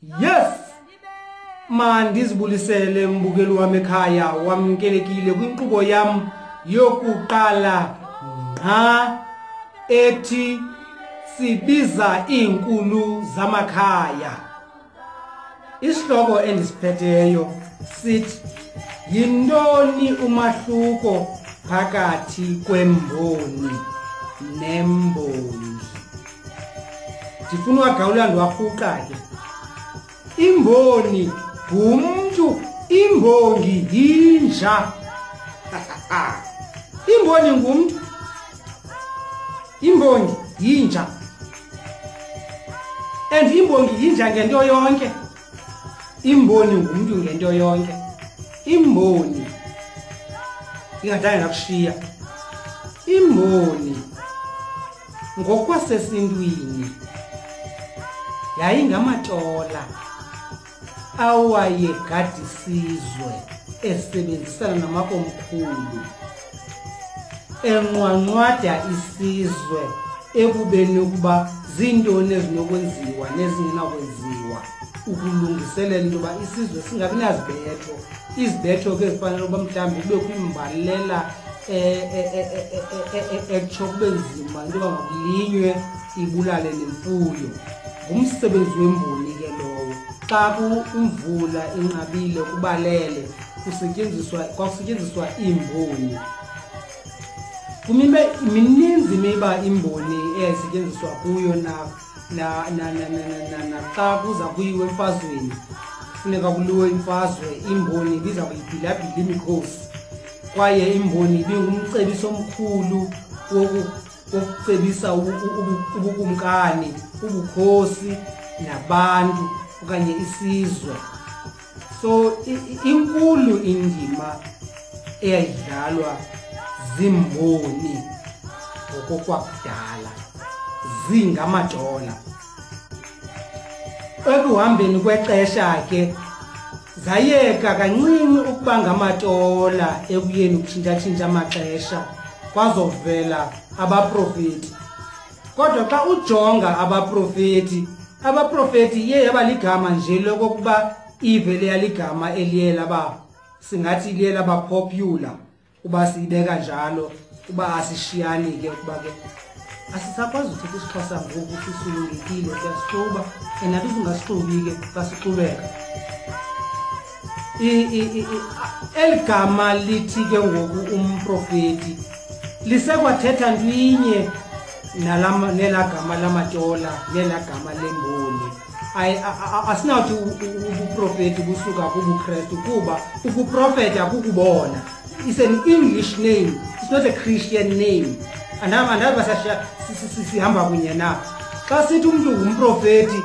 Yes, mandizibulisele mbukeli wami ekhaya wamkelekile kwinkqubo yam yokuqala ngqa ethi sibiza iinkulu zamakhaya. Isihloko endisiphetheyo sithi yintoni umahluko phakathi kwemboni nembongi. Ndifuna uwagawula ndiwarhuqa ke. Imboni ngumntu, imbongi yinja. Imboni ngumntu, imbongi yinja. And imbongi yinja ngento yonke. Imboni ngumntu ngento yonke. Imboni ingadanga nakushiya. Imboni ngokwasesintwini yayingamatola awayegadisizwe esebenzisana namakomkhulu enqwanqwada isizwe ekubeni ukuba zintoni ezinokwenziwa nezingenakwenziwa ukulungiselela into yoba isizwe singabi nazibetho. Izibetho ke zifanele uba mhlawumbi kube kwimbalela etsho kube nzima into yoba makulinywe ibulale nemfuyo. Ngumsebenzi wemboni ke lowo. Xa imvula inqabile kubalele kwakusetyenziswa iimboni. Mininzi imiba imboni eyayisetyenziswa kuyo naxa kuza kuyiwe emfazweni funeka kuliwe imfazwe. Imboni ibiza kuyibhilabhila imikhosi, kwaye imboni ibingumcebiso omkhulu wokucebisa ubukumkani, ubukhosi nabantu okanye isizwe. So inkulu indima eyayidlalwa zimboni ngokokwakudala, zingamatola. Ekuhambeni kwexesha ke zayeka kancinci ukuba ngamatola ekuyeni ukutshintsha-tshintsha amaxesha kwazovela abaprofeti. Kodwa xa ujonga abaprofeti iye yaba ligama nje lokokuba ivele yaligama eliye laba singathi liye laba popular uba siyibeka njalo, uba asishiyani ke ukuba ke asisakwazi uthetha isiXhosa ngoku sisulungekile siyasixuba enathi singasixubi ke xa sixubeka. Eligama lithi ke ngoku umprofeti lisekwathetha ntwinye nelagama lamatola nelagama lemboni. Asinawuthi ubuprofeti busuka kubuKrestu kuba ukuprofeta kukubona. It's an English name, it's not a Christian name. Andazi sihamba kunye na. Xa sithi umntu ngumprofeti,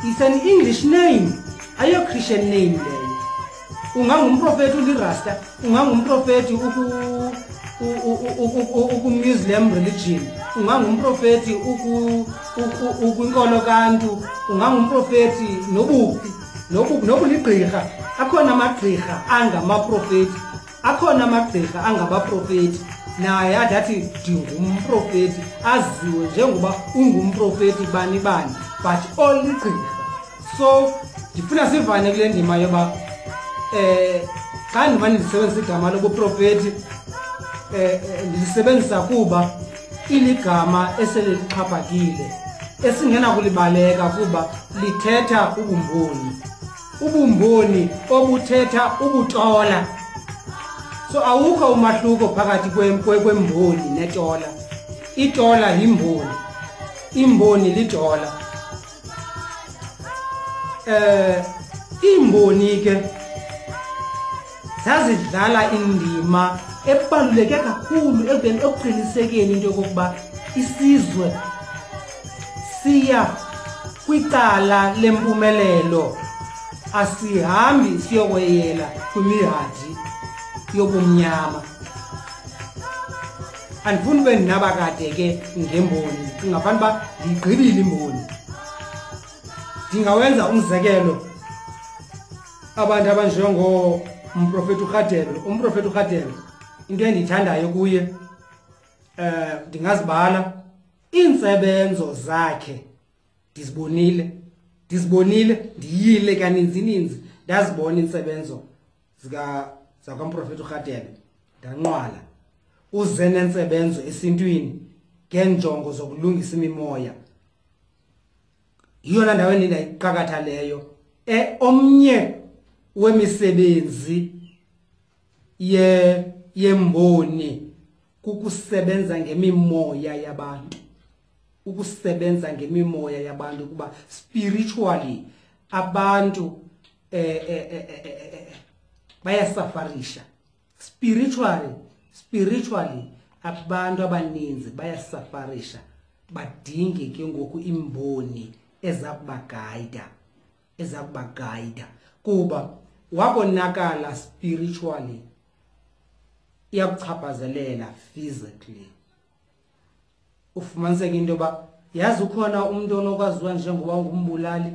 it's an English name, ayo Christian name leyo. Ungangumprofeti ulirasta, ungangumprofeti uku-Muslim religion, ungangumprofeti ukwinkolo kantu, ungangumprofeti nobuligqirha. Akhona amagqirha angamaprofeti, akhona amagqirha angabaprofeti. Naye adathi ndingumprofeti, aziwe njengoba ungumprofeti bani, but all igqirha. So ndifuna sivane kule ndima yoba xa ndimane ndisebenzisa igama lobuprofeti ndilisebenzisa kuba iligama eselixhaphakile esingenakulibaleka kuba lithetha ubumboni obuthetha ubutola. So awukho umahluko phakathi kwemboni netola. Itola yimboni, imboni litola. Imboni ke zazidlala indima ebaluleke kakhulu ekuqinisekeni into yokokuba isizwe siya kwicala lempumelelo. Asihambi siyokweyela kwimihadi yobumnyama. Andifuni ube ndinabakade ke ngemboni, ndingafana uba ndiyigqibile imboni. Ndingawenza umzekelo abantu abanjengomprofeti uRhadebe. Umprofeti uRhadebe into endiyithandayo kuye ndingazibala iintsebenzo zakhe ndizibonile. ndizibonile ndiyile kaninzi ndazibona insebenzo zakaMprofeti uRadebe ndanqwala uze nensebenzo esintwini ngenjongo zokulungisa imimoya iyona ndawo endayiqakatha leyo omnye wemisebenzi yemboni kukusebenza ngemimoya yabantu ukusebenza ngemimoya yabantu kuba spiritually abantu bayasafarisha spiritually abantu abaninzi bayasafarisha badinge ke ngoku imboni ezakubagayida kuba wabonakala spiritually iyakuchaphazelela physically ufumaniseka into ba yazi ukhona umuntu onokwaziwa njengoba ngumbulali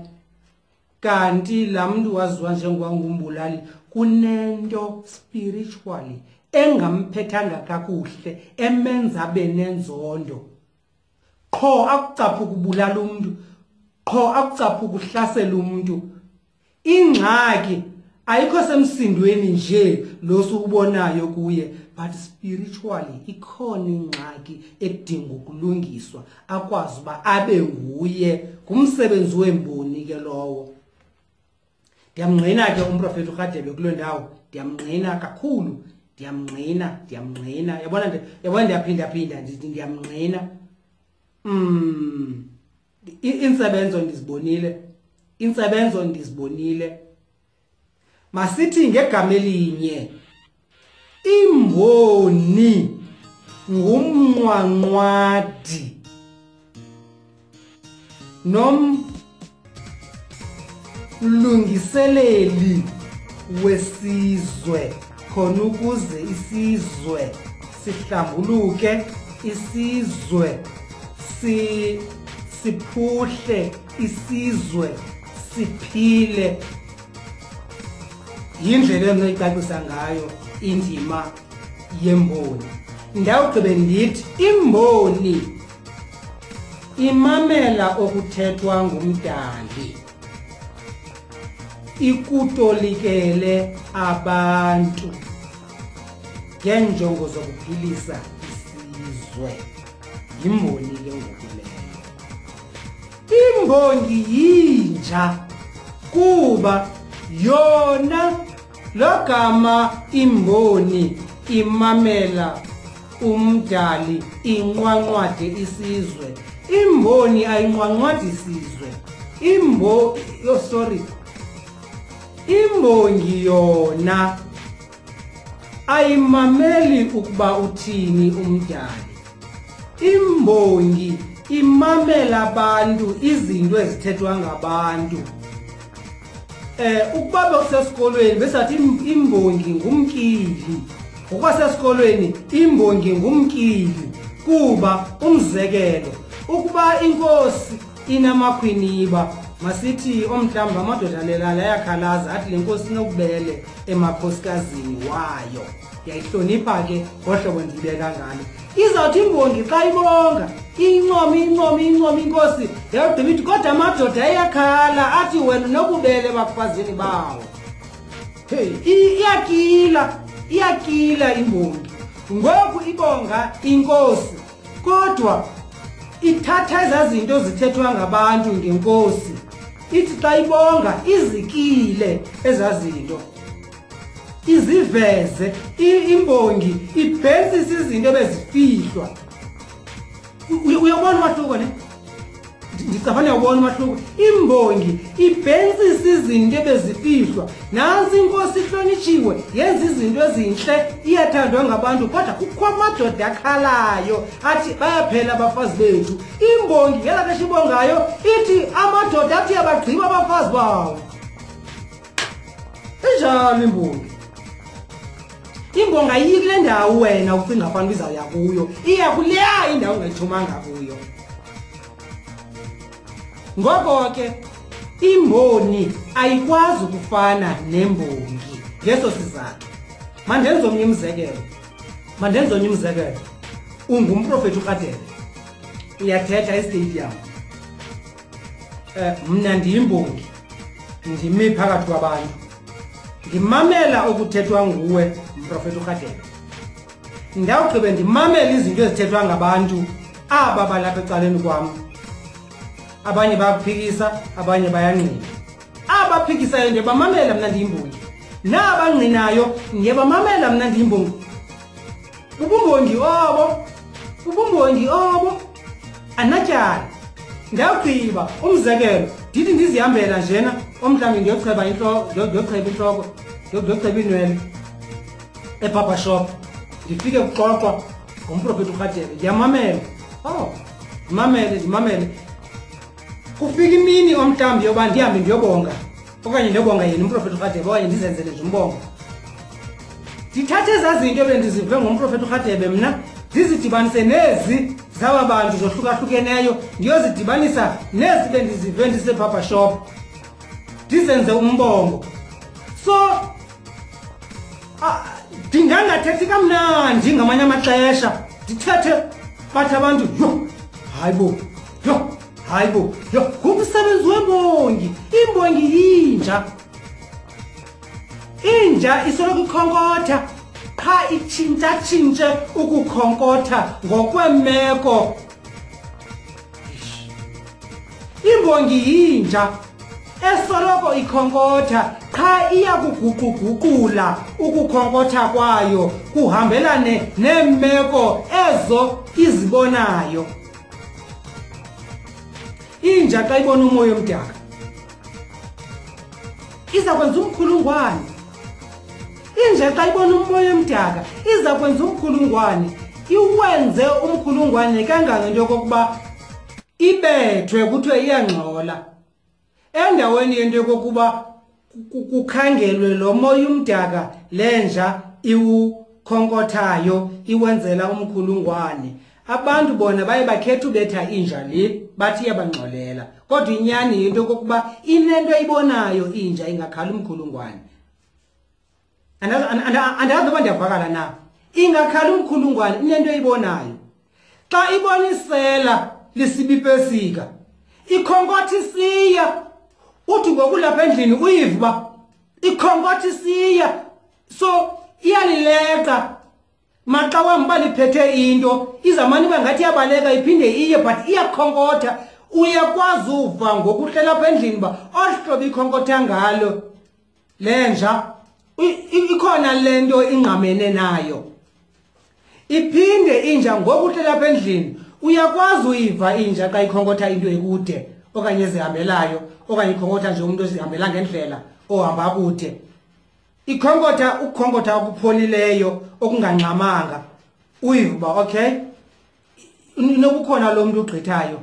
kanti la muntu waziwa njengoba ngumbulali kunento spiritually engamphethanga kakuhle emenza benenzondo qho akucapha ukubulala umuntu qho akucapha ukuhlasela umuntu ingxaki ayikho semsindweni nje losukubonayo kuye but spiritually ikhona ingxaki edinga ukulungiswa akwazi uba abe nguye ngumsebenzi wemboni ke lowo ndiyamngqina ke uMprofeti uRadebe kuloo ndawo ndiyamngqina kakhulu ndiyamngqina yabona ndiyaphinda ndiyamngqina insebenzo ndizibonile masithi ngegama elinye imboni ngumnqwanqwadi nomlungiseleli wesizwe khona ukuze isizwe sihlambuluke isizwe siphuhle isizwe siphile yindlela enocacisa ngayo indima yemboni ndawugqibe ndithi imboni imamela okuthethwa ngumdali ikutolikele abantu ngenjongo zokuphilisa isizwe imboni ke ngokuleyo imbongi yinja kuba yona logama imboni imamela umdali inqwanqwade isizwe imboni ayinqwanqwadi isizwe imbongi yona ayimameli ukuba uthini umdali imbongi imamela abantu izinto ezithethwa ngabantu ukuba besesikolweni besathi imbongi ngumkili ngokwasesikolweni imbongi ngumkili kuba umzekelo ukuba inkosi inamakhwiniba masithi omhlamba amadoda lelala yakhalaza athi lenkosi inobubele emakhosikazini wayo yayihlonipha ke ngohlobo ndibeka ngalo izawuthi imbongi xa ibonga incoma inkosi yagqiba ithi kodwa amadoda ayakhala athi wena nobubele bakufazini bawo hey iyakila imbongi ngoku ibonga inkosi kodwa ithatha ezazinto zithethwa ngabantu ngenkosi ithi xa ibonga izikile ezazinto iziveze imbongi ibhensisa izinto bezifihlwa uyabona umahluko ne ndicabana uyabona umahluko imbongi ibhensisa izinto bezifihlwa nansi inkosi ihlonitshiwe yenza izinto ezinhle iyathandwa ngabantu kodwa kukho amadoda akhalayo athi bayaphela abafazi bethu imbongi ngela kesho ibongayo ithi amadoda athi abagqiba abafazi bawo enjalo imbongi ayiki le ndawo wena ucinga abantu izawuya kuyo iya kuleya indawo ongayithumanga kuyo ngoko ke imboni ayikwazi ukufana nembongi ngeso sizathu mandenze omnye umzekelo ungumprofeti uRadebe uyathetha estadium mna ndiyimbongi ndimi phakathi kwabantu ndimamela okuthethwa nguwe umprofeti uRadebe ndawugqibe ndimamela izinto ezithethwa ngabantu aba balapha ecaleni kwam abanye bayaphikisa abanye bayanqina abaphikisayo into bamamela mna ndiyimbongi nabangqinayo ngiyabamamela mna ndiyimbongi ubumbongi obo anatyala ndawugqiba umzekelo ndithi ndizihambela njena omhlawumbi ndiyocheba intloko ndiyocheba inwele ePapa Shop ndifike kuxoxwa ngomprofeti uRadebe ndiyamamela ndimamele kufika imini omhlawumbi yoba ndihambe ndiyobonga okanye ndiyobonga yena umprofeti uRadebe okanye ndizenzele nje umbongo ndithathe ezaa zinto bendizive ngomprofeti uRadebe mna ndizidibanise nezi zaba bantu zohlukahlukeneyo ndiyozidibanisa nezi bendizive ndisePapa Shop ndizenze umbongo so ndingangathethi kamnandi ngamanye amaxesha ndithethe bathi abantu hayibo ngumsebenzi wembongi imbongi inja isoloko ikhonkotha qha itshintshe ukukhonkotha ngokwemeko imbongi inja esoloko ikhonkotha qha iyakuguqula ukukhonkotha kwayo kuhambelane nemeko ezo izibonayo inja xa ibona umoya omdaka iza kwenza umkhulungwane inja xa ibona umoya omdaka iza kwenza umkhulungwane iwenze umkhulungwane kangangento yokokuba ibethwe kuthiwe iyangxola endaweni yento yokokuba kukhangelwe lo moya umdaka lenja iwukhonkothayo iwenzela umkhulungwane abantu bona baye bakhetha ubetha inja le bathi iyabangxolela kodwa inyani yinto yokokuba inento eyibonayo inja ingakhala umkhulungwane andazi noba ndiyavakala na ingakhala umkhulungwane inento eyibonayo xa ibonisela lisibipesika ikhonkotha isiya uthi ngokulapha endlini uyiva uba ikhonkotha isiya so iyalileqa maxa wam uba liphethe into izamane iba ngathi iyabaleka iphinde iye but iyakhonkotha uyakwazi uva ngokuhlela apha endlini uba olu hlobo ikhonkotha ngalo lenja ikhona le nto ingqamene nayo iphinde inja ngokuhlela apha endlini uyakwazi uyiva inja xa ikhonkotha into ekude okanye ezihambelayo okanye ikhonkotha nje umuntu ezihambela ngendlela ohamba kude ukukhonkotha okupholileyo okungangxamanga uyiva uba okay nokukhona lo muntu ugqithayo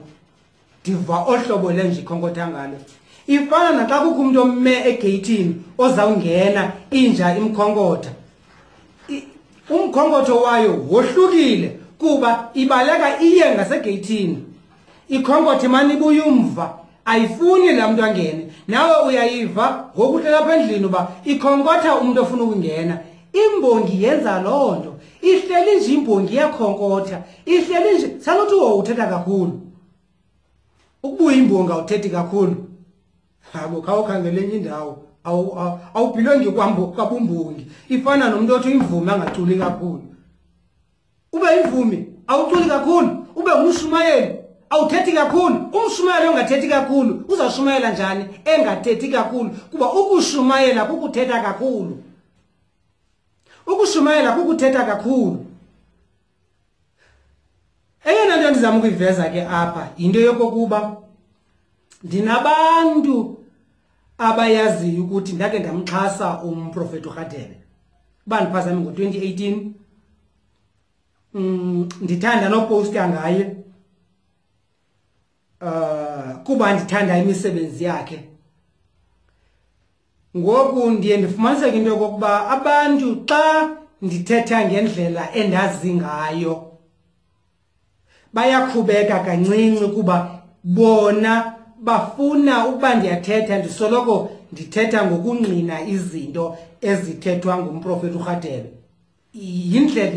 ndiva ohlobo lenje ikhonkotha ngalo ifana naxa kukho umuntu omme egeyithini ozawungena inja imkhonkotha umkhonkotho wayo wohlukile kuba ibaleka iye ngasegeyithini ikhonkotha imane ibuye umva ayifuni la muntu angene nawe uyayiva ngokuhlela apha endlini uba ikhonkotha umuntu ofuna ukungena imbongi yenza loo nto ihleli nje imbongi iyakhonkotha ihleli nje sanothi uthetha kakhulu ukubuya imbongi awuthethi kakhulu habo khawukhangele enye indawo awubhilwe kwabumbongi ifana nomuntu othi imvumi angaculi kakhulu ube imvumi awuculi kakhulu ube ngumshumayeli awuthethi kakhulu umshumayeli ongathethi kakhulu uzawushumayela njani engathethi kakhulu kuba ukushumayela kukuthetha kakhulu ukushumayela kukuthetha kakhulu eyona nto ndizama ukuyiveza ke apha yinto yokokuba ndinabantu abayaziyo ukuthi ndake ndamxhasa umprofeti uRadebe bandiphazame ngo-2018 ndithanda noposta ngaye kuba ndithanda imisebenzi yakhe ngoku ndiye ndifumaniseke into yokokuba abantu xa ndithetha ngendlela endazi ngayo bayakhubeka kancinci kuba bona bafuna ukuba ndiyathetha ndisoloko ndithetha ngokungqina izinto ezithethwa ngumprofeti uRadebe yindlela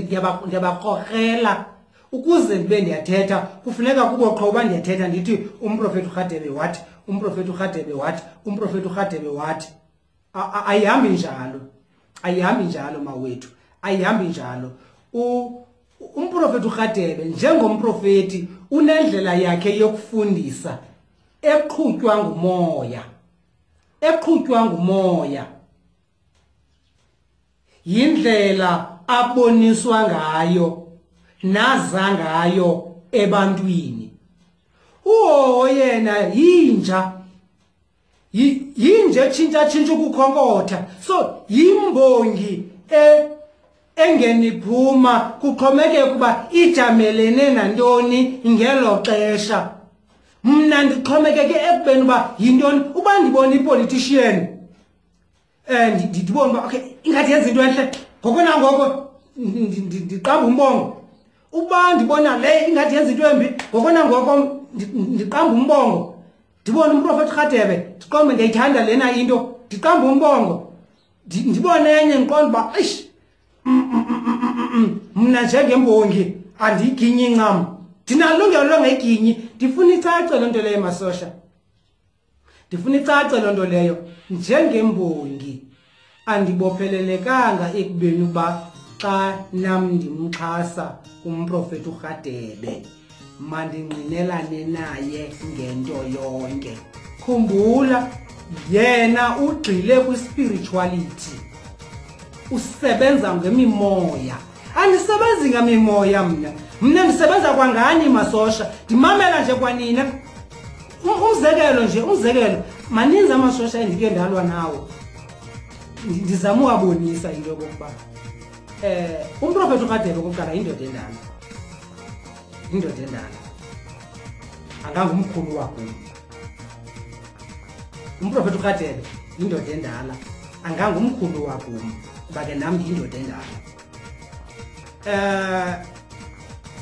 ndiyabakrokrela ukuze ndibe ndiyathetha kufuneka kubo qho uba ndiyathetha ndithi umprofeti uRadebe wathi umprofeti uRhadebe wathi umprofeti uRhadebe wathi ayihambi njalo, ayihambi njalo mawethu, ayihambi njalo. Umprofeti uRhadebe njengomprofeti unendlela yakhe yokufundisa eqhutywa ngumoya, eqhutywa ngumoya, yindlela aboniswa ngayo naza ngayo ebantwini. Yena yinja tshintsha ukukhonkotha, so yimbongi engeniphuma kuxhomekeke kuba ijamelene nantoni ngelo xesha. Mna ndixhomekeke ekubeni uba yintoni. Uba ndibona ipolitician ndibona uba okay ingathi yenza into entle ngoko nangoko ndiqamba umbongo. Uba ndibona le ingathi yenza into embi ngoko nangoko ndiqamba umbongo. Ndibona umprofeti uRhadebe ndiqombe ndiyayithanda lena into ndiqamba umbongo. Ndibone enye ndiqonda uba eish mna njengembongi andiyiginyi incam, ndinalungelo longeyiginyi. Ndifuna icace loo nto leyo masosha, ndifuna icace loo nto leyo. Njengembongi andibophelelekanga ekubeni uba xa nam ndimxhasa umprofeti uRhadebe mandingqinelane naye ngento yonke. Khumbula yena ugxile kwi-spirituality, usebenza ngemimoya. Andisebenzi ngemimoya mna ndisebenza kwangani masosha, ndimamela nje kwanina. Umzekelo maninzi amasosha endike ndalwa nawo, ndizama uwabonisa into yokokuba umprofeti uRhadebe okokuqala yindoda endala, yindoda endala, angangumkhulu wakho. Umprofeti uRhadebe yindoda endala, angangumkhulu wakho, kuba ke nam yindoda endala.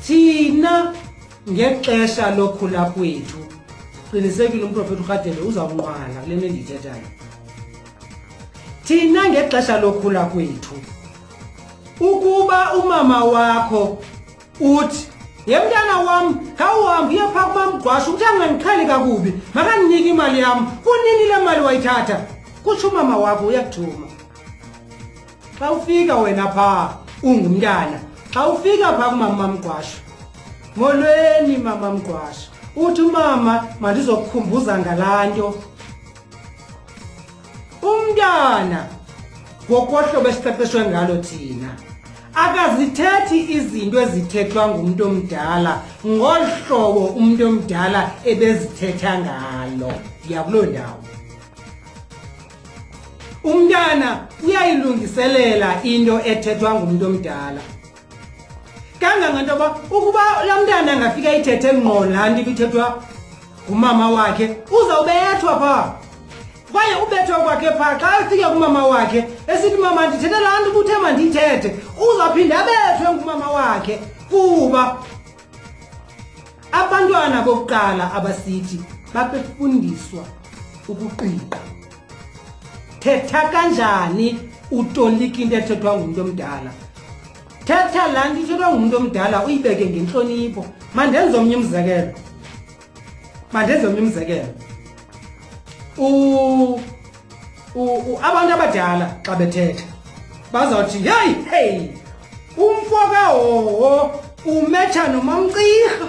Thina ngexesha lokhula kwethu qinisekile umprofeti uRhadebe uzawunqwala kule nto endiyithethayo. Thina ngexesha lokhula kwethu ukuba umama wakho uthi ye mntana wam khawuhambe uye phaa kumamgqwasho uthi angandiqheli kakubi makandinike imali yam, kunini le mali wayithatha, kutsho umama wakho uyakuthuma. Xa ufika wena phaa ungumntana, xa ufika phaa kumama Mgqwasho, molweni mama Mgqwasho, uthi mama mandizokukhumbuza ngalaa nto. Umntana ngokohlobo esiqeqeshwe ngalo thina akazithethi izinto ezithethwa ngumuntu omdala ngohlobo umuntu omdala ebezithetha ngalo. Ndiyakuloo ndawo umntana uyayilungiselela into ethethwa ngumuntu omdala. Kangangento ba ukuba laa mntana angafika ithethe ngqo laa nto ibithethwa ngumama wakhe uzawubethwa phaa. Kwaye ubethwa kwakhe phaa xa efike kumama wakhe esithi mama ndithethe laa nto ubuthe mandiyithethe, uzawuphinda abethwe ngumama wakhe. Kuba abantwana bokuqala abasithi bapefundiswa ukuqiqa. Thetha kanjani utolika into ethethwa ngumuntu omdala. Thetha laa nto ithethwa ngumuntu omdala uyibeke ngentlonipho. Mandenze omnye umzekelo, mandenze omnye umzekelo. Abantu abadala xa bethetha bazawuthi hey umfo kaHoho umetsha nomamCirha.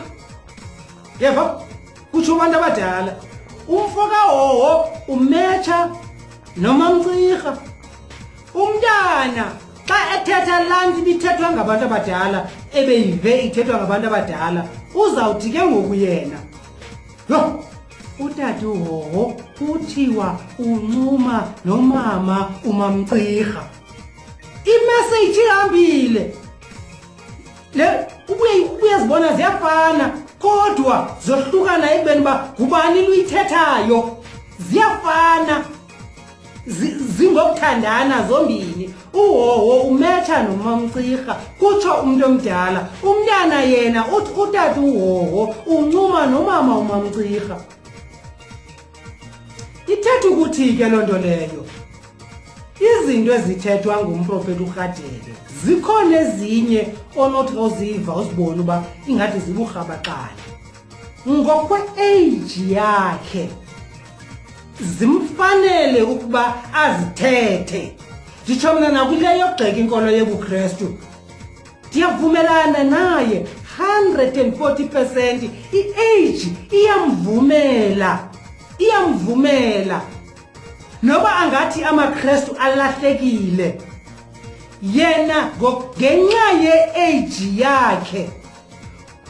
Yeva kutsho abantu abadala umfo kaHoho umetsha nomamCirha. Umntana xa ethetha laa nto ibithethwa ngabantu abadala ebeyive ithethwa ngabantu abadala uzawuthi ke ngoku yena yho utata uHoho kuthiwa uncuma nomama umamCirha. Imessage ihambile. Le ubuyazibona ziyafana kodwa zohlukana ekubeni uba ngubani luyithethayo. Ziyafana zingokuthandana zombini. uHoho umetsha nomamCirha kutsho umuntu omdala. Umntana yena uthi utata uHoho uncuma nomama umamCirha. Ithetha ukuthi ke loo nto leyo izinto ezithethwa ngumprofeti uRhadebe zikhona ezinye onothi uziva uzibone uba ingathi ziburhabaqala ngokwe-age yakhe zimfanele ukuba azithethe. Nditsho mna nakule yogxeka inkolo yobuKristu ndiyavumelana naye 140%. I-age iyamvumela noba angathi amaKristu alahlekile yena ngenxa ye-age yakhe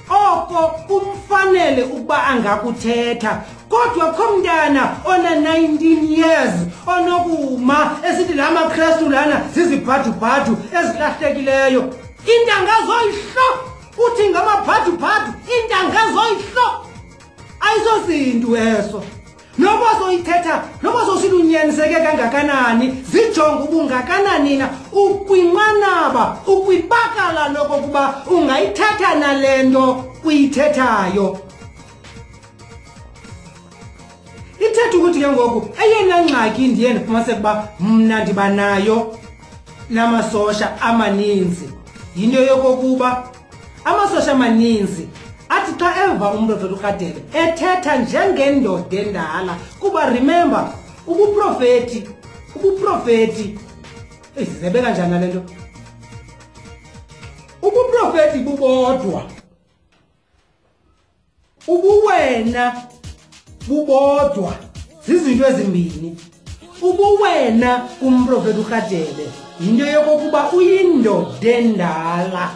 oko kumfanele ukuba angakuthetha. Kodwa khomntana ona 19 years onokuma esithi la maKristu lana zizibhadubhadu ezilahlekileyo, intanga zoyihlo uthi ngamabhadubhadu, intanga zoyihlo ayisozinto eso. Noba zoyithetha, noba zosilunyaniseke kangakanani, zijonga ubungakanani na ukwinqanaba, ukwibakala lokokuba ungayithatha nalento uyithethayo. Ithetha ukuthi ke ngoku eyena ngxaki ndiye ndifumanise ukuba mna ndiba nayo namasosha amaninzi yinto yokokuba amasosha amaninzi athi xa eva umprofeti uRadebe ethetha njengendoda endala. Kuba remember ubuprofeti zibe kanjani nale nto, ubuprofeti bubodwa, ubuwena bubodwa, zizinto ezimbini. Ubuwena kumprofeti uRadebe yinto yokokuba uyindoda endala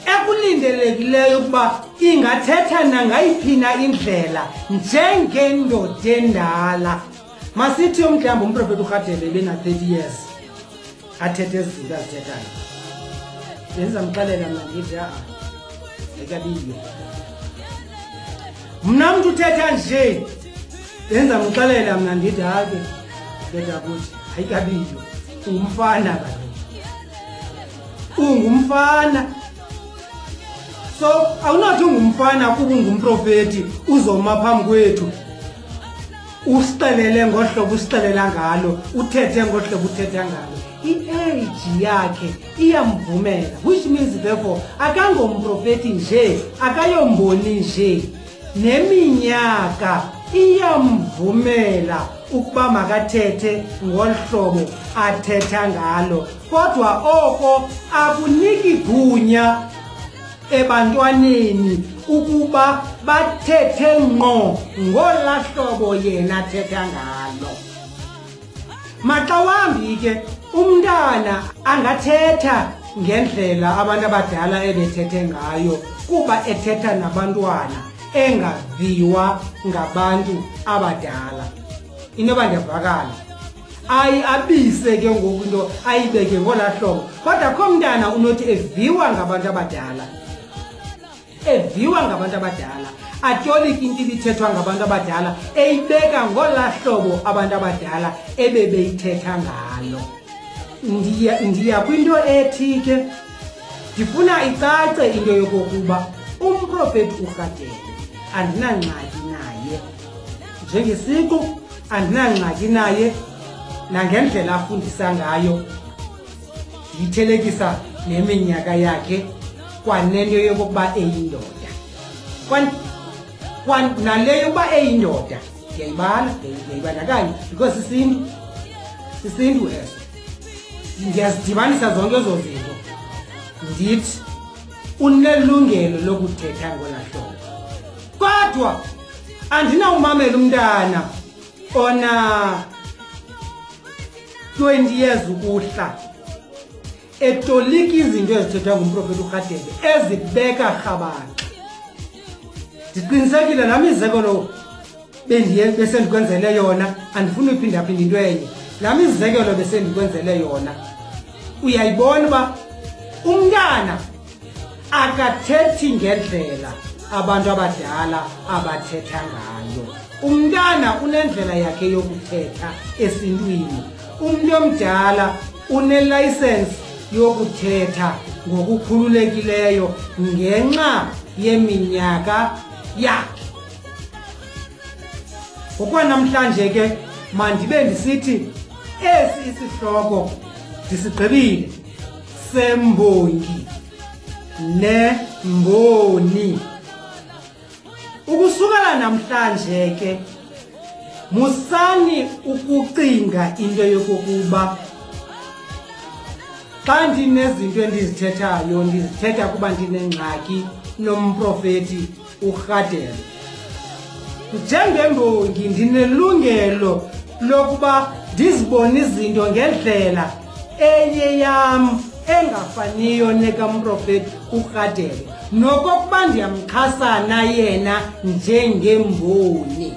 ekulindelekileyo ukuba ingathetha nangayiphina indlela njengendoda endala. Masithi mhlawumbi umprofeti uRadebe bena 30 years athethe ezi zinto azithethayo, bendizamxelela mna ndithi ayikabiyo. Mna mntu uthetha nje bendizamxelela mna ndithi ke betha kuthi ayikabiyo, ungumfana kaloku, ungumfana. So awunathi ungumfana kuba ungumprofeti uzoma phambi kwethu usixelele ngohlobo usixelela ngalo, uthethe ngohlobo uthetha ngalo. I-age yakhe iyamvumela, which means therefore akangomprofeti nje, akayomboni nje, neminyaka iyamvumela ukuba makathethe ngohlobo athetha ngalo. Kodwa oko akuniki gunya ebantwaneni ukuba bathethe ngqo ngolahlobo yena athetha ngalo. Maxa wambi ke umntana angathetha ngendlela abantu abadala ebethethe ngayo kuba ethetha nabantwana engaviwa ngabantu abadala. Inoba ndiyavakala abise ke ngoku into ayibeke ngolahlobo, kodwa khomntana unothi eviwa ngabantu abadala, eviwa ngabantu abadala, atolike into ibithethwa ngabantu abadala eyibeka ngolahlobo abantu abadala ebebeyithetha ngalo. Ndiya kwinto ethi ke ndifuna icace into yokokuba umprofeti uRadebe andinangxaki naye njengesiqu, andinangxaki naye nangendlela afundisa ngayo, ndiyithelekisa neminyaka yakhe kwanento yokokuba eyindoda. Naleyo yokuba eyindoda ndiyayibandakanya because sisintu eso, ndiyazidibanisa zonke ezo zinto. Ndithi unelungelo lokuthetha ngolahlobo, kodwa andinawumamela umntana ona 20 years ukuhla etolika izinto ezithethwa ngumprofeti uRadebe ezibeka rhabaxa. Ndiqinisekile laa mizekelo besendikwenzele yona, andifuni uyiphinda-phinda into enye. Laa mizekelo besendikwenzele yona uyayibona uba umntana akathethi ngendlela abantu abadala abathetha ngayo. Umntana unendlela yakhe yokuthetha esintwini. Umuntu omdala unelicense yokuthetha ngokukhululekileyo ngenxa yeminyaka yakhe. Okwanamhlanje ke mandibe ndisithi esi isihloko ndisigqibile, sembongi nemboni. Ukusukela namhlanje ke musani ukucinga into yokokuba xa ndinezinto endizithethayo ndizithetha kuba ndinengxaki nomprofeti uRadebe. Njengembongi ndinelungelo lokuba ndizibone izinto ngendlela eyeyam engafaniyo nekamprofeti uRadebe, nokokuba ndiyamxhasana yena njengemboni,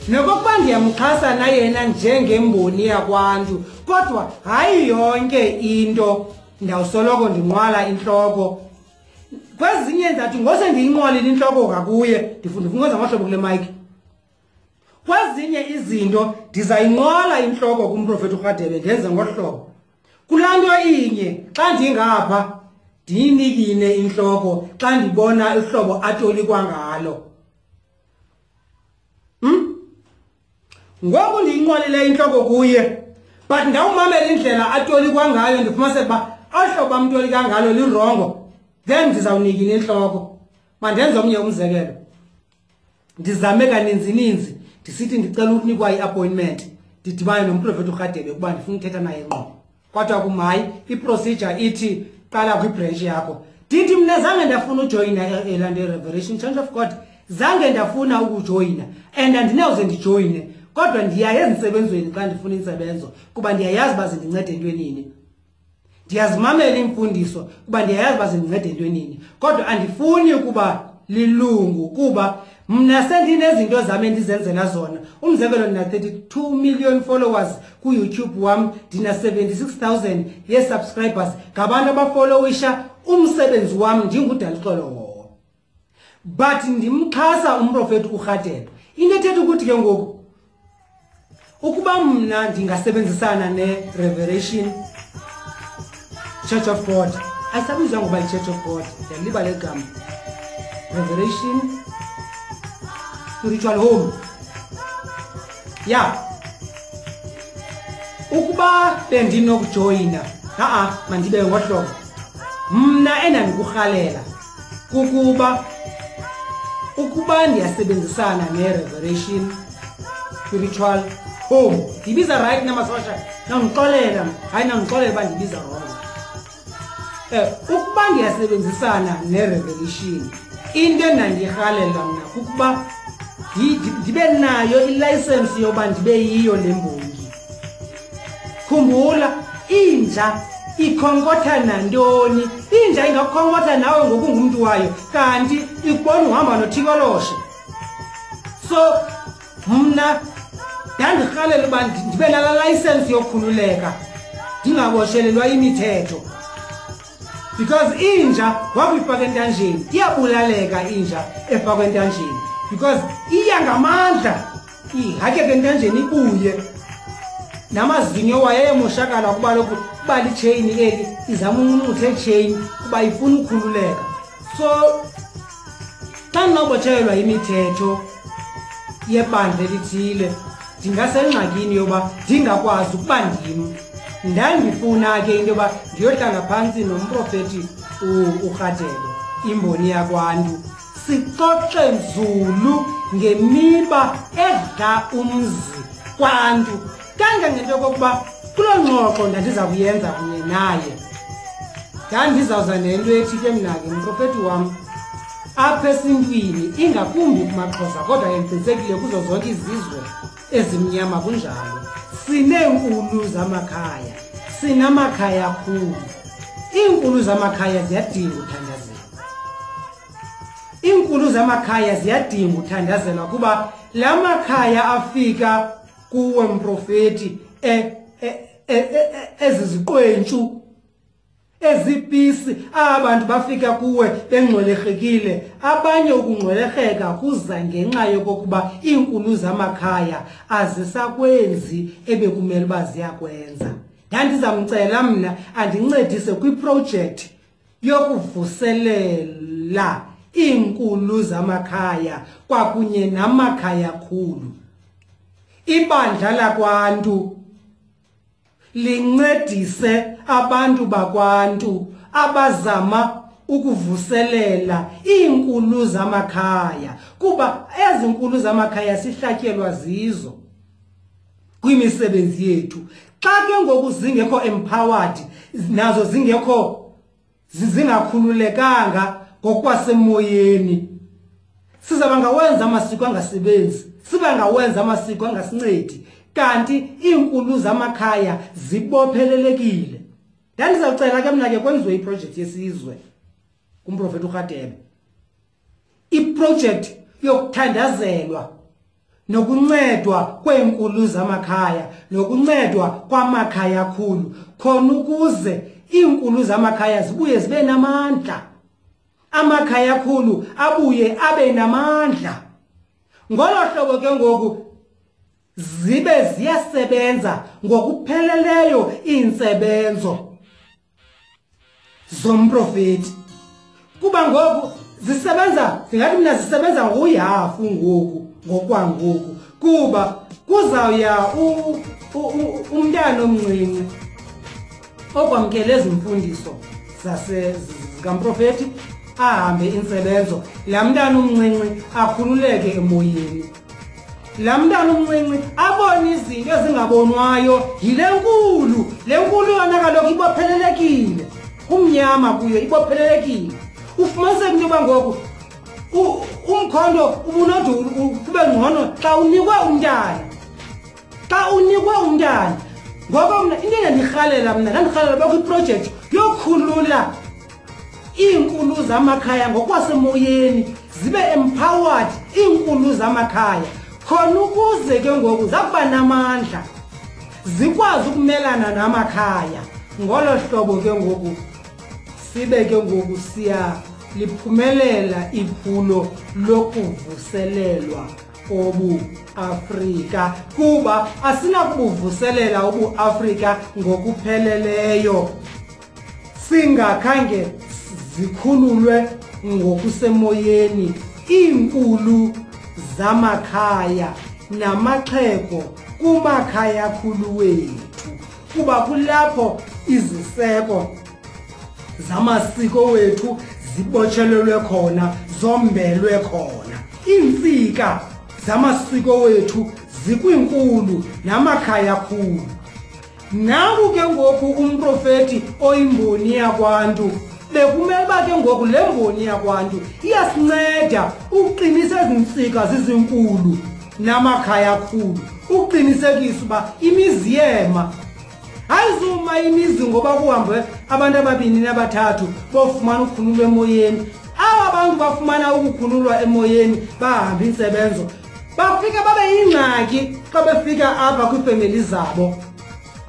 nokokuba ndiyamxhasana yena njengemboni yakwantu, kodwa hayi yonke into ndawusoloko ndinqwala intloko. Kwezinye ndathi ngose ndiyinqwalile intloko ngakuye ndifuna ukwenza amahlobo kule mic. Kwezinye izinto ndizayinqwala intloko kumprofeti uRadebe ndenze ngohlobo. Kulanto inye xa ndingapha ndiyinikine intloko xa ndibona ihlobo atolikwa ngalo. Ngoku ndiyinqwalile intloko kuye, but ndawumamela indlela atolikwa ngayo ndifumaniseke uba ahlobo amtolika ngalo lirongo, then ndizawunikina intloko. Mandenze omnye umzekelo. Ndizame kaninzi ndisithi ndicela ukunikwa i-appointment ndidibane nomprofeti uRadebe kuba ndifuna ukuthetha naye ngqo. Kodwa kumayi iprocedure ithi qala kwibranch yakho. Ndithi mna zange ndafuna ujoyina eLandale Revelation Church of God, zange ndafuna ukujoyina and andinawuze ndijoyine, kodwa ndiyaye emsebenzweni xa ndifuna insebenzo kuba ndiyayazi uba zindincede entwenini. Ndiyazimamela imfundiso kuba ndiyayazi uba zindincede entwenini, kodwa andifuni ukuba lilungu kuba mna sendinezinto zami endizenzela zona. Umzekelo ndina 32 million followers ku-YouTube wam, ndina 76,000 ye-subscribers, ngabantu abafollowisha umsebenzi wam ndingudalixolo wowo. But ndimxhasa umprofeti uRadebe. Into ethetha ukuthi ke ngoku ukuba mna ndingasebenzisana ne-Revelation Church of God, ayisabizwa ngoba yi-Church of God, ndiyalibala igama, Revelation Spiritual Home. Yeah. Ukuba bendinokujoyina, mandibe ngohlobo. Mna endandikuhalela ukuba ndiyasebenzisana ne-Revelation Spiritual Home. Ndibiza right namasosha, nangixolela, hayi nangixolela uba ndibiza wrong. Ukuba ndiyasebenzisana ne-Revelation, into endandihalela mna kukuba ndibe nayo ilicense yoba ndibe yiyo le mbongi. Khumbula, inja ikhonkotha nantoni? Inja ingakhonkotha nawe ngokungumntu wayo kanti ikubona uhamba nothikoloshe. So mna ndandirhalela uba ndibe nala license yokukhululeka ndingaboshelelwa imithetho, because inja wakuyifaka entanjeni iyabulaleka. Inja efakwa entanjeni because iya ngamandla ihakeke entanjeni ibuye namazinyo wayo eyemoshakala kuba lokhu kuba lichain eli izama uncuthe chain kuba ifuna ukukhululeka. So xa ndinobotshelelwa imithetho yebandla elithile ndingasengxakini yoba ndingakwazi ukuba ndim. Ndandifuna ke into yoba ndiyohlala phantsi nomprofeti uRadebe, imboni yakwantu, sixoxe nzulu ngemiba edla umzi kwantu. Kangangento yokokuba kuloo ngxoxo ndandiza kuyenza kunye naye ndandizawuza nento ethi ke mna ke mprofeti wam apha esintwini, ingakumbi kumaXhosa kodwa yenzisekile kuzo zonke izizwe ezimnyama kunjalo, sineenkulu zamakhaya, sinamakhaya khulu. Iinkulu zamakhaya ziyadinga uthandazela. Iinkulu zamakhaya ziyadinga uthandazela kuba la makhaya afika kuwe mprofeti eziziqwentshu ezipisi, abantu bafika kuwe bengcwelekile. Abanye ukungcweleka kuza ngenxa yokokuba iinkulu zamakhaya azisakwenzi ebekumele uba ziyakwenza. Ndandizamcela mna andincedise kwiprojekthi yokuvuselela iinkulu zamakhaya kwakunye namakhaya khulu. Ibandla lakwantu lincedise abantu bakwantu abazama ukuvuselela iinkulu zamakhaya kuba ezinkulu zamakhaya sihlatyelwa zizo kwimisebenzi yethu xa ke ngoku zingekho empowered nazo zingakhululekanga ngokwasemoyeni sizaba ngawenza amasiko angasebenzi siba ngawenza amasiko angasincedi kanti iinkulu zamakhaya zibophelelekile ndizawucela ke mna ke kwenziwe iproject yesizwe kumprofeti uRadebe iproject yokuthandazelwa nokuncedwa kweenkulu zamakhaya nokuncedwa kwamakhaya khulu khona ukuze iinkulu zamakhaya zibuye zibe namandla amakhaya khulu abuye abe namandla ngolo hlobo ke ngoku zibe ziyasebenza ngokupheleleyo iinsebenzo zomprofeti kuba ngoku zisebenza singathi mina zisebenza ngokuyihafu ngoku ngokwangoku kuba kuzawuya umntana omncinci okwamkela ezimfundiso zikamprofeti ahambe insebenzo la mntana omncinci akhululeke emoyeni la mntana omncinci abone izinto ezingabonwayo yile nkulu yona kaloku ibophelelekile umnyama kuyo ibophelelekile ufumaniseke into yoba ngoku umkhondo ubunode kube ngcono xa unikwe umntana ngoba mna into engandirhalela mna ndandirhalela bakho iprojekthi yokhulula iinkulu zamakhaya ngokwasemoyeni zibe empowered iinkulu zamakhaya khona ukuze ke ngoku zakuba namandla zikwazi ukumelana namakhaya ngolo hlobo ke ngoku sibe ke ngoku siya liphumelela iphulo lokuvuselelwa obu-Afrika kuba asinakubuvuselela ubu-Afrika ngokupheleleyo singakhange zikhululwe ngokusemoyeni iinkulu zamakhaya namaxhego kumakhaya khulu wethu kuba kulapho iziseko zamasiko wethu zibotshelelwe khona zombelwe khona iintsika zamasiko wethu zikwinkulu namakhaya khulu naku ke ngoku umprofeti oyimboni yakwantu bekumele uba ke ngoku le mboni yakwantu iyasinceda ukuqinisa ezintsika zizinkulu namakhaya khulu ukuqinisekisa uba imizi yema ayizuma imizi ngoba kuhambe abantu ababini nabathathu bofumana ukukhululwa emoyeni aba bantu bafumana ukukhululwa emoyeni bahamba insebenzo bafika babe yingxaki xa befika apha kwiifemeli zabo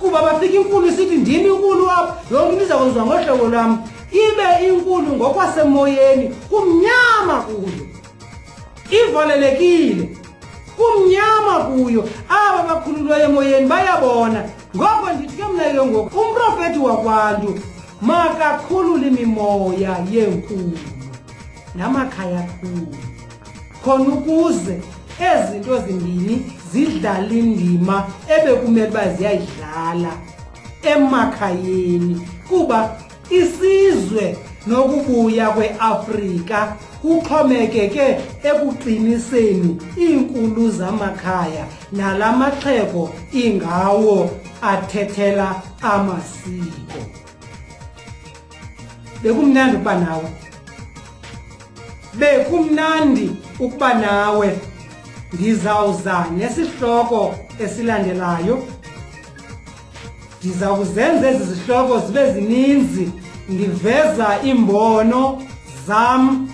kuba bafika inkulu sithi ndimi inkulu apha yonke into izakwenziwa ngohlobo lwam ibe inkulu ngokwasemoyeni kumnyama kuyo ivalelekile kumnyama kuyo aba bakhululwa emoyeni bayabona ngoko ndithi ke mna ke ngoku umprofeti wakwantu makakhulule imimoya yenkulu namakhaya khulu khona ukuze ezinto zimbini zidlala indima ebekumele uba ziyayidlala emakhayeni kuba isizwe nokubuya kweAfrika kuxhomekeke ekuqiniseni iinkulu zamakhaya nalamaxhego ingawo athethela amasiko bekumnandi ukuba nawe ndizawuza nesihloko esilandelayo ndiza kuzenza ezi zihloko zibe zininzi ndiveza imbono zam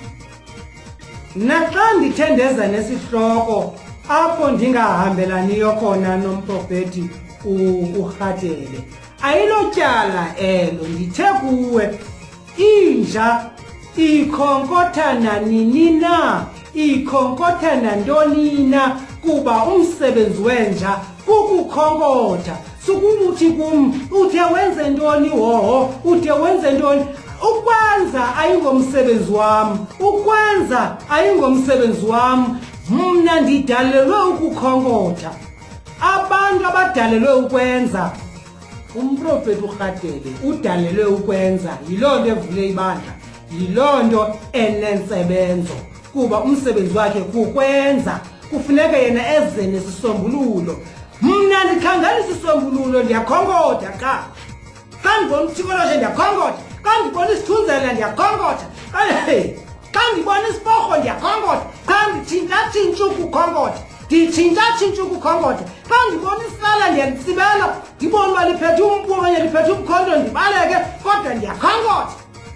naxa ndithe ndeza nesihloko apho ndingahambelaniyo khona nomprofeti uRadebe ayilotyala elo ndithe kuwe inja ikhonkotha nini na ikhonkotha nantoni na kuba umsebenzi wenja kukukhonkotha sukuthi kum uthe wenze ntoni hoho uthe wenze ntoni ukwenza ayingomsebenzi wam mna ndidalelwe ukukhonkotha abantu abadalelwe ukwenza umprofeti uRadebe udalelwe ukwenza yiloo nto evule ibandla yilonto enensebenzo kuba umsebenzi wakhe kukwenza kufuneka yena eze nesisombululo. Mna ndikhangela isisombululo ndiyakhonkotha xa ndibona uthikoloje ndiyakhonkotha, xa ndibona isithunzela ndiyakhonkotha, xa ndibona isiporho ndiyakhonkotha, xa nditshintshatshintsha ukukhonkotha nditshintshatshintsha ukukhonkotha, xa ndibona isala ndiyalitsibela ndibone uba liphethe umpu okanye liphethe umkhonto ndibaleke kodwa ndiyakhonkotha.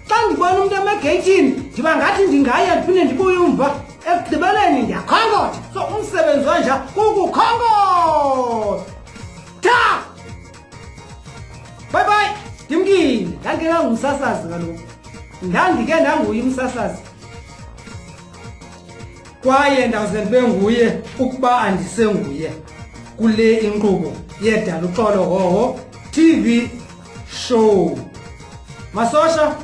Xa ndibona umntu emegeyithini ndiba ngathi ndingaya ndiphinde ndibuye umva, ekugqibeleni ndiyakhonkotha. So umsebenzi wanja kukukhonkotha. Bye bye. Ndimkile ndangengangumsasazi kaloku, ndandike ndanguye umsasazi kwaye ndawuze ndibe nguye ukuba andisenguye kule inkqubo yeDala Uxolo Hoho TV show. Masosha.